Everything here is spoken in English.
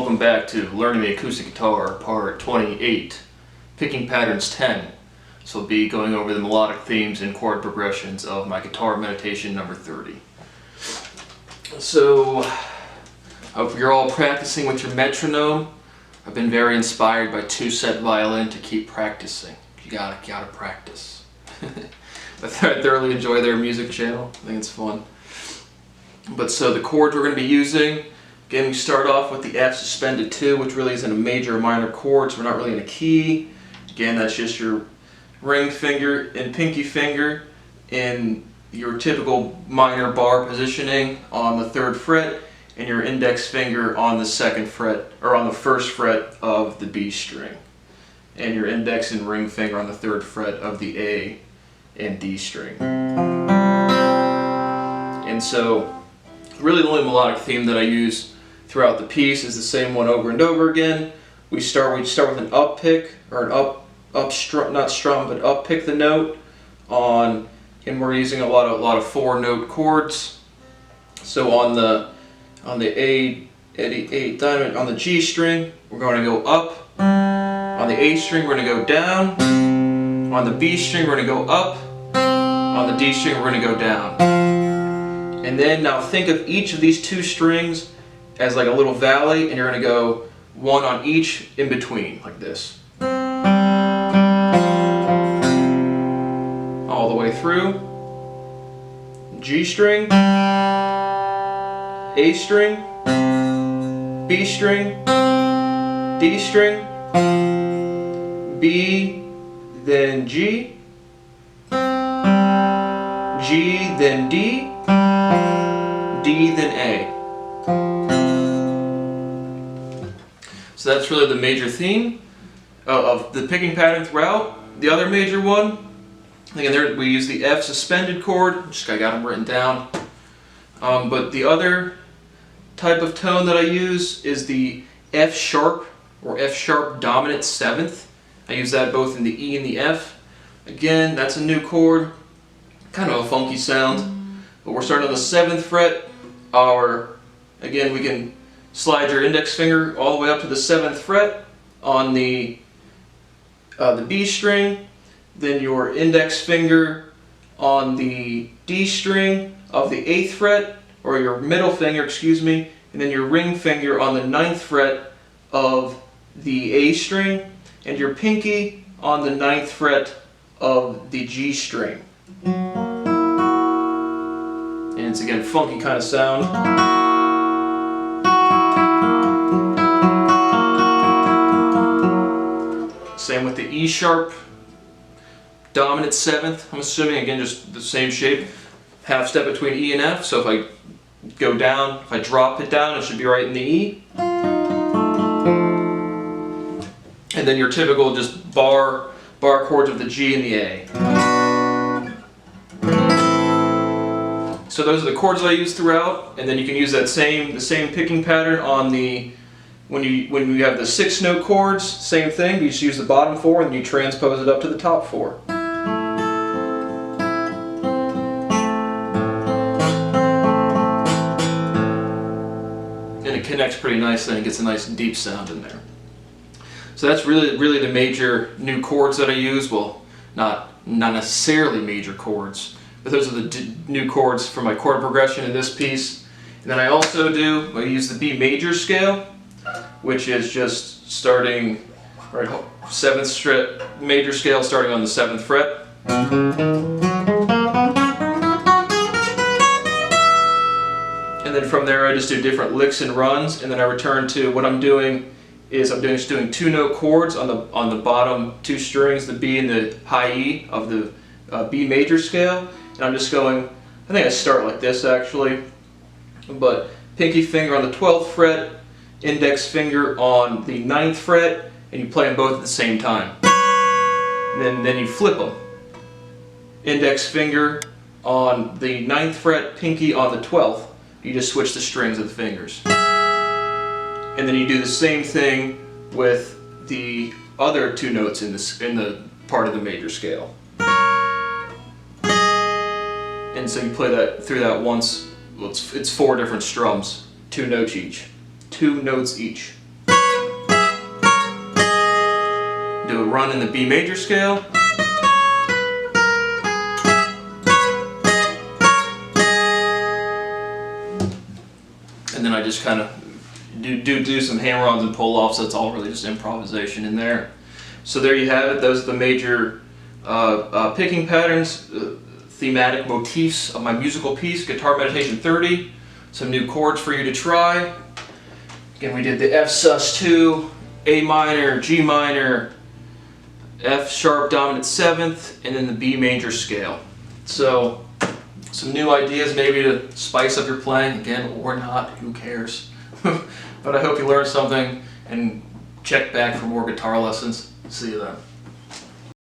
welcome back to Learning the Acoustic Guitar, Part 28, Picking Patterns 10. So I'll be going over the melodic themes and chord progressions of my guitar meditation number 30. So, I hope you're all practicing with your metronome. I've been very inspired by two-set violin to keep practicing. You gotta practice. I thoroughly enjoy their music channel. I think it's fun. But so the chords we're going to be using, again, we start off with the F suspended 2, which really isn't a major or minor chord, so we're not really in a key. Again, that's just your ring finger and pinky finger in your typical minor bar positioning on the 3rd fret, and your index finger on the 2nd fret, or on the 1st fret of the B string, and your index and ring finger on the 3rd fret of the A and D string. And so, really the only melodic theme that I use throughout the piece is the same one over and over again. We start with an up pick, or an up pick the note on, and we're using a lot of 4-note chords. So on the A diamond, on the G string, we're going to go up. On the A string, we're going to go down. On the B string, we're going to go up. On the D string, we're going to go down. And then now think of each of these 2 strings as like a little valley, and you're going to go one on each in between, like this. All the way through. G string, A string, B string, D string, B, then G, G, then D, D, then A. So that's really the major theme of the picking pattern throughout. The other major one, again, there we use the F suspended chord. I got them written down. But the other type of tone that I use is the F sharp or F sharp dominant 7th. I use that both in the E and the F. Again, that's a new chord, kind of a funky sound. But we're starting on the 7th fret. Again, we can slide your index finger all the way up to the 7th fret on the B string, then your index finger on the D string of the 8th fret, or your middle finger, excuse me, and then your ring finger on the 9th fret of the A string, and your pinky on the 9th fret of the G string. And it's again funky kind of sound. Same with the E sharp dominant 7th. I'm assuming again just the same shape, half step between E and F. So if I go down, if I drop it down, it should be right in the E. And then your typical just bar chords of the G and the A. So those are the chords that I use throughout, and then you can use the same picking pattern on the when you have the 6-note chords. Same thing. You just use the bottom 4 and then you transpose it up to the top 4. And it connects pretty nicely and gets a nice deep sound in there. So that's really the major new chords that I use. Well, not necessarily major chords, but those are the new chords for my chord progression in this piece. And then I use the B major scale, which is just starting, right, 7th fret major scale starting on the 7th fret. And then from there I just do different licks and runs, and then I return to what I'm doing is I'm just doing 2-note chords on the bottom 2 strings, the B and the high E of the B major scale. And I'm just going, I think I start like this actually, but pinky finger on the 12th fret, index finger on the 9th fret, and you play them both at the same time. And then you flip them. Index finger on the 9th fret, pinky on the 12th. You just switch the strings of the fingers. And then you do the same thing with the other 2 notes in the part of the major scale. And so you play that through that once. Well, it's 4 different strums, 2 notes each. do a run in the B major scale. And then I just kind of do some hammer-ons and pull-offs. That's all really just improvisation in there. So there you have it. Those are the major picking patterns, thematic motifs of my musical piece, Guitar Meditation 30. Some new chords for you to try. Again, we did the F sus2, A minor, G minor, F sharp dominant 7th, and then the B major scale. So some new ideas maybe to spice up your playing, again, or not, who cares. But I hope you learned something, and check back for more guitar lessons. See you then.